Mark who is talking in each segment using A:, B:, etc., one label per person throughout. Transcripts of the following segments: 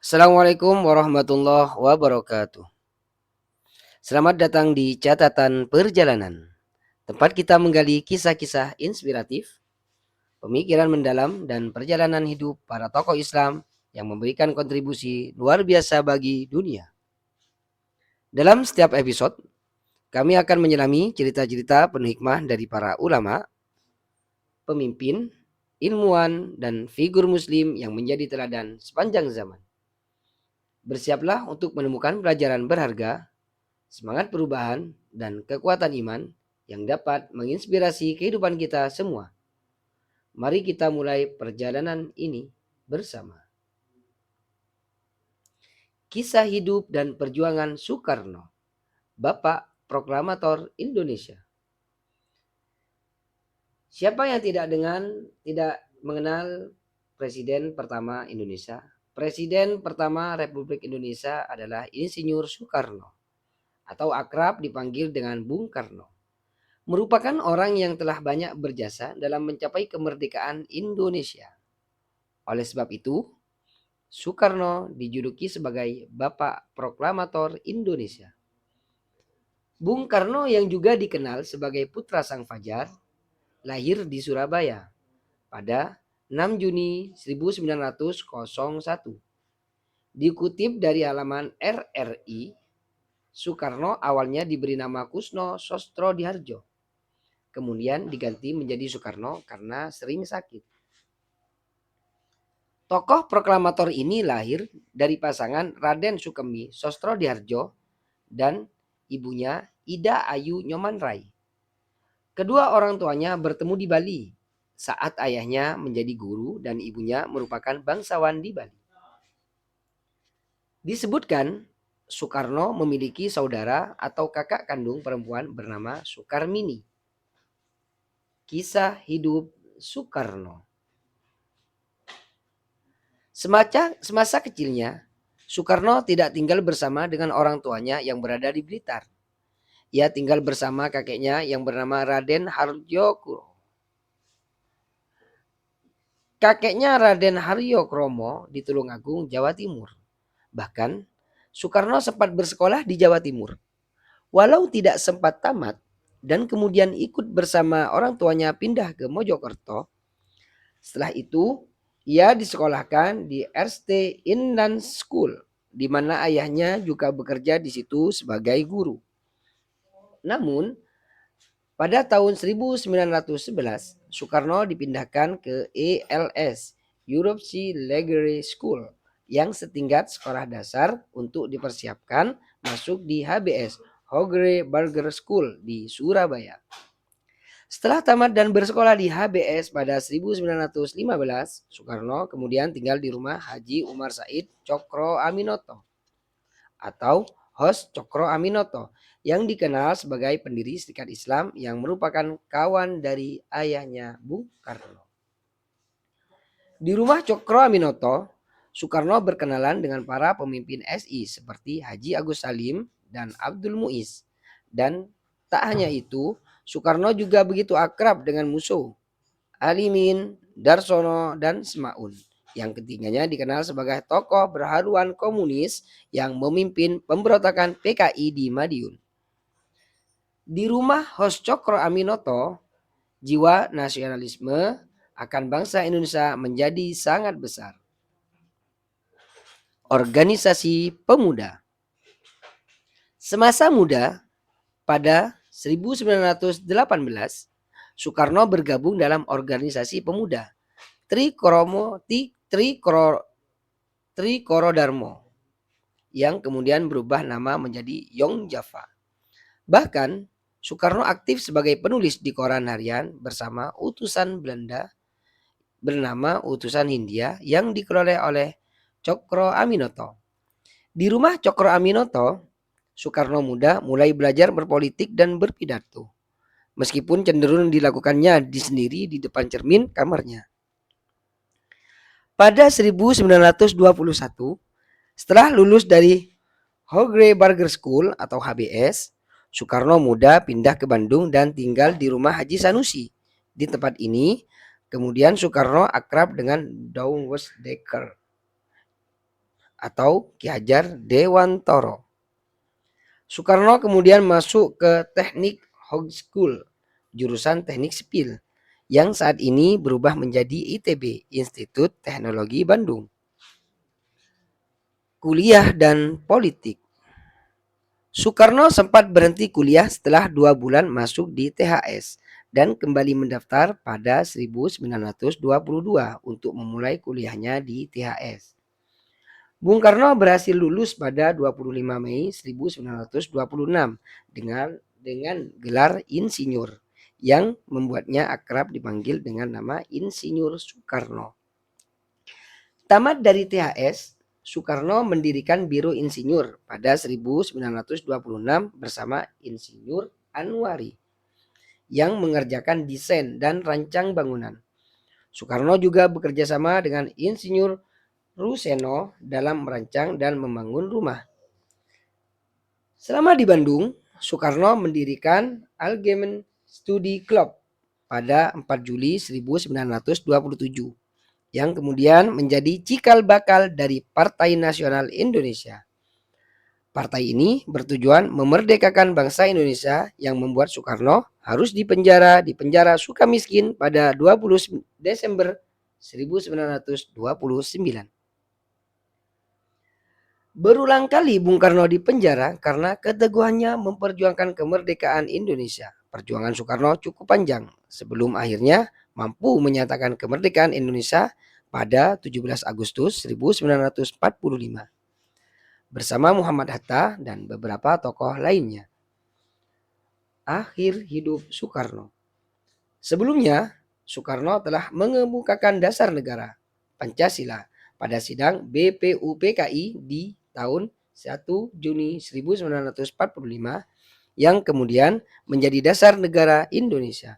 A: Assalamualaikum warahmatullahi wabarakatuh. Selamat datang di Catatan Perjalanan, tempat kita menggali kisah-kisah inspiratif, pemikiran mendalam, dan perjalanan hidup para tokoh Islam yang memberikan kontribusi luar biasa bagi dunia. Dalam setiap episode, kami akan menyelami cerita-cerita penuh hikmah dari para ulama, pemimpin, ilmuwan, dan figur muslim yang menjadi teladan sepanjang zaman. Bersiaplah untuk menemukan pelajaran berharga, semangat perubahan, dan kekuatan iman yang dapat menginspirasi kehidupan kita semua. Mari kita mulai perjalanan ini bersama. Kisah hidup dan perjuangan Soekarno, Bapak Proklamator Indonesia. Siapa yang tidak mengenal Presiden pertama Indonesia? Presiden pertama Republik Indonesia adalah Insinyur Soekarno, atau akrab dipanggil dengan Bung Karno. Merupakan orang yang telah banyak berjasa dalam mencapai kemerdekaan Indonesia. Oleh sebab itu, Soekarno dijuluki sebagai Bapak Proklamator Indonesia. Bung Karno yang juga dikenal sebagai Putra Sang Fajar, lahir di Surabaya pada 6 Juni 1901. Dikutip dari halaman RRI, Soekarno awalnya diberi nama Kusno Sostrodihardjo. Kemudian diganti menjadi Soekarno karena sering sakit. Tokoh proklamator ini lahir dari pasangan Raden Sukemi Sostrodihardjo dan ibunya Ida Ayu Nyoman Rai. Kedua orang tuanya bertemu di Bali saat ayahnya menjadi guru dan ibunya merupakan bangsawan di Bali. Disebutkan Soekarno memiliki saudara atau kakak kandung perempuan bernama Soekarmini. Kisah hidup Soekarno. Semasa kecilnya, Soekarno tidak tinggal bersama dengan orang tuanya yang berada di Blitar. Ia tinggal bersama kakeknya yang bernama Raden Harjokromo. Kakeknya Raden Haryokromo di Tulungagung, Jawa Timur. Bahkan, Soekarno sempat bersekolah di Jawa Timur. Walau tidak sempat tamat dan kemudian ikut bersama orang tuanya pindah ke Mojokerto, setelah itu ia disekolahkan di Erste Inland School, di mana ayahnya juga bekerja di situ sebagai guru. Namun, pada tahun 1911, Soekarno dipindahkan ke ELS, Europe Sea Leger School, yang setingkat sekolah dasar untuk dipersiapkan masuk di HBS, Hogere Burger School di Surabaya. Setelah tamat dan bersekolah di HBS pada 1915, Soekarno kemudian tinggal di rumah Haji Umar Said Cokro Aminoto atau Hos Cokro Aminoto yang dikenal sebagai pendiri Serikat Islam yang merupakan kawan dari ayahnya Bung Karno. Di rumah Cokro Aminoto, Soekarno berkenalan dengan para pemimpin SI seperti Haji Agus Salim dan Abdul Muiz. Dan tak hanya itu, Soekarno juga begitu akrab dengan musuh Alimin, Darsono, dan Semaun. Yang ketiganya dikenal sebagai tokoh berhaluan komunis yang memimpin pemberontakan PKI di Madiun. Di rumah Hos Cokro Aminoto, jiwa nasionalisme akan bangsa Indonesia menjadi sangat besar. Organisasi Pemuda. Semasa muda, pada 1918, Soekarno bergabung dalam organisasi pemuda Trikorodarmo yang kemudian berubah nama menjadi Young Java. Bahkan Soekarno aktif sebagai penulis di koran harian bersama utusan Belanda bernama Utusan Hindia yang dikelola oleh Cokro Aminoto. Di rumah Cokro Aminoto, Soekarno muda mulai belajar berpolitik dan berpidato. Meskipun cenderung dilakukannya sendiri di depan cermin kamarnya. Pada 1921, setelah lulus dari Hogere Burger School atau HBS, Soekarno muda pindah ke Bandung dan tinggal di rumah Haji Sanusi. Di tempat ini, kemudian Soekarno akrab dengan Douwe Dekker. atau Ki Hajar Dewantoro. Soekarno kemudian masuk ke Teknik High School, jurusan Teknik Sipil, yang saat ini berubah menjadi ITB, Institut Teknologi Bandung. Kuliah dan politik. Soekarno sempat berhenti kuliah setelah 2 bulan masuk di THS dan kembali mendaftar pada 1922 untuk memulai kuliahnya di THS. Bung Karno berhasil lulus pada 25 Mei 1926 dengan gelar insinyur yang membuatnya akrab dipanggil dengan nama Insinyur Soekarno. Tamat dari THS, Soekarno mendirikan Biro Insinyur pada 1926 bersama Insinyur Anwari yang mengerjakan desain dan rancang bangunan. Soekarno juga bekerja sama dengan Insinyur Ruseno dalam merancang dan membangun rumah. Selama di Bandung, Soekarno mendirikan Algemeen Studi Club pada 4 Juli 1927 yang kemudian menjadi cikal bakal dari Partai Nasional Indonesia. Partai ini bertujuan memerdekakan bangsa Indonesia yang membuat Soekarno harus dipenjara Sukamiskin pada 20 Desember 1929. Berulang kali Bung Karno dipenjara karena keteguhannya memperjuangkan kemerdekaan Indonesia. Perjuangan Soekarno cukup panjang sebelum akhirnya mampu menyatakan kemerdekaan Indonesia pada 17 Agustus 1945 bersama Muhammad Hatta dan beberapa tokoh lainnya. Akhir hidup Soekarno. Sebelumnya, Soekarno telah mengemukakan dasar negara Pancasila pada sidang BPUPKI di tahun 1 Juni 1945 yang kemudian menjadi dasar negara Indonesia.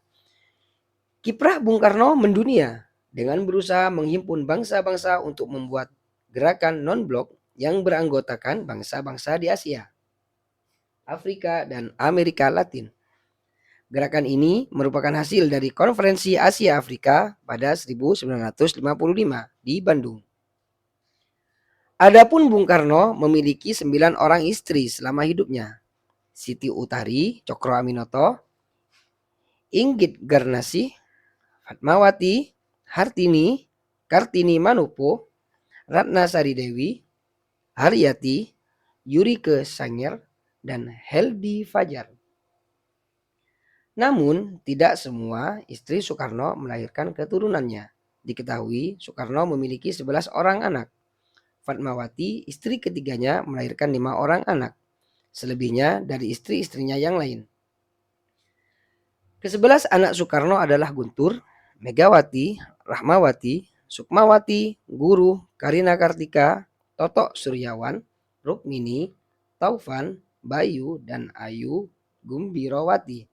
A: Kiprah Bung Karno mendunia dengan berusaha menghimpun bangsa-bangsa untuk membuat gerakan non-blok yang beranggotakan bangsa-bangsa di Asia, Afrika, dan Amerika Latin. Gerakan ini merupakan hasil dari Konferensi Asia Afrika pada 1955 di Bandung. Adapun Bung Karno memiliki 9 orang istri selama hidupnya. Siti Utari Cokro Aminoto, Inggit Garnasih, Fatmawati, Hartini, Kartini Manopo, Ratna Sari Dewi, Haryati, Yurike Sanger, dan Heldi Fajar. Namun, tidak semua istri Soekarno melahirkan keturunannya. Diketahui Soekarno memiliki 11 orang anak. Fatmawati, istri ketiganya, melahirkan 5 orang anak. Selebihnya dari istri-istrinya yang lain. Ke-11 anak Soekarno adalah Guntur, Megawati, Rahmawati, Sukmawati, Guru, Karina Kartika, Toto Suryawan, Rukmini, Taufan, Bayu, dan Ayu Gumbirowati.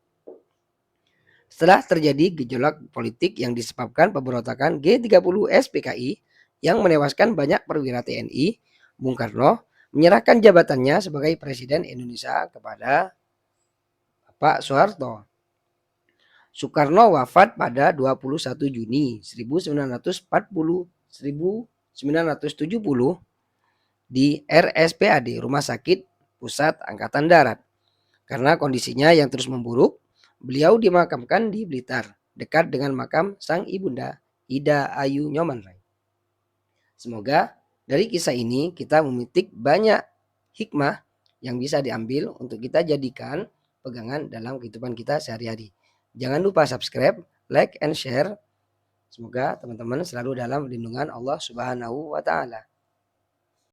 A: Setelah terjadi gejolak politik yang disebabkan pemberontakan G30 SPKI yang menewaskan banyak perwira TNI, Bung Karno menyerahkan jabatannya sebagai Presiden Indonesia kepada Pak Soeharto. Soekarno wafat pada 21 Juni 1970 di RSPAD Rumah Sakit Pusat Angkatan Darat. Karena kondisinya yang terus memburuk, beliau dimakamkan di Blitar, dekat dengan makam sang ibunda Ida Ayu Nyoman. Semoga dari kisah ini kita memetik banyak hikmah yang bisa diambil untuk kita jadikan pegangan dalam kehidupan kita sehari-hari. Jangan lupa subscribe, like, and share. Semoga teman-teman selalu dalam lindungan Allah Subhanahu wa Ta'ala.